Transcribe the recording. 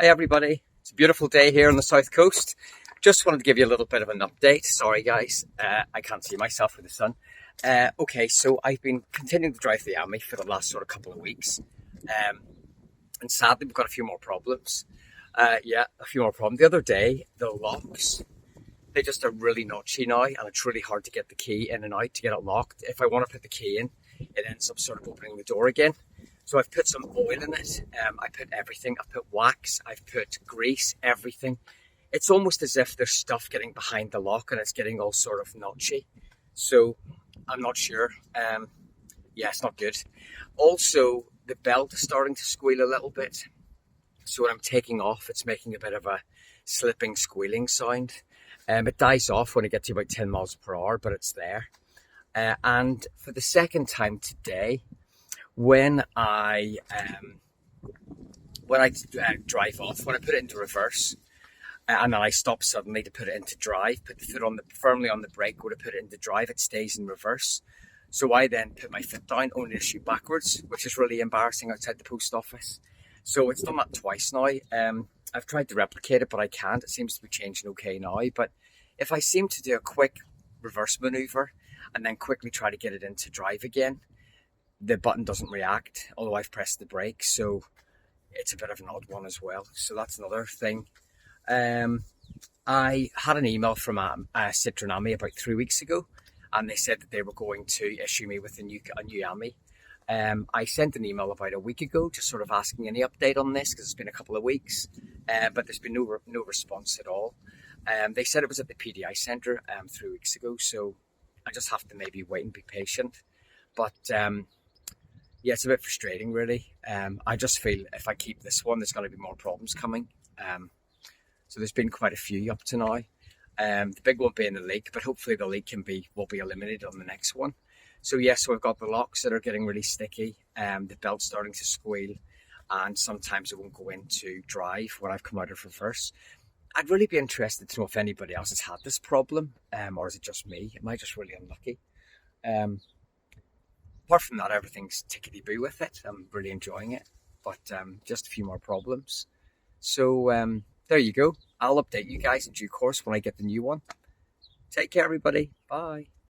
Hi everybody, it's a beautiful day here on the south coast. Just wanted to give you a little bit of an update. Sorry guys, I can't see myself with the sun. Okay, so I've been continuing to drive the Army for the last sort of couple of weeks. And sadly we've got a few more problems. A few more problems. The other day, the locks, they just are really notchy now, and it's really hard to get the key in and out to get it locked. If I want to put the key in, it ends up sort of opening the door again. So I've put some oil in it. I put everything. I've put wax. I've put grease, everything. It's almost as if there's stuff getting behind the lock and it's getting all sort of notchy. So I'm not sure. It's not good. Also, the belt is starting to squeal a little bit. So when I'm taking off, it's making a bit of a slipping, squealing sound. It dies off when it gets to about 10 miles per hour, but it's there. And for the second time today, when I drive off, when I put it into reverse, and then I stop suddenly to put it into drive, put the foot firmly on the brake, go to put it into drive, it stays in reverse. So I then put my foot down, only to shoot backwards, which is really embarrassing outside the post office. So it's done that twice now. I've tried to replicate it, but I can't. It seems to be changing okay now. But if I seem to do a quick reverse maneuver and then quickly try to get it into drive again, the button doesn't react, although I've pressed the brake. So it's a bit of an odd one as well. So that's another thing. I had an email from Citroen Ami about 3 weeks ago, and they said that they were going to issue me with a new Ami. I sent an email about a week ago, just sort of asking any update on this, because it's been a couple of weeks, but there's been no response at all. They said it was at the PDI centre 3 weeks ago, so I just have to maybe wait and be patient. But it's a bit frustrating, really. I just feel if I keep this one, there's going to be more problems coming. So there's been quite a few up to now. The big one being the leak, but hopefully the leak will be eliminated on the next one. So we've got the locks that are getting really sticky, the belt's starting to squeal, and sometimes it won't go into drive when I've come out of reverse. I'd really be interested to know if anybody else has had this problem, or is it just me? Am I just really unlucky? Apart from that, everything's tickety-boo with it. I'm really enjoying it, but just a few more problems. So there you go. I'll update you guys in due course when I get the new one. Take care, everybody. Bye.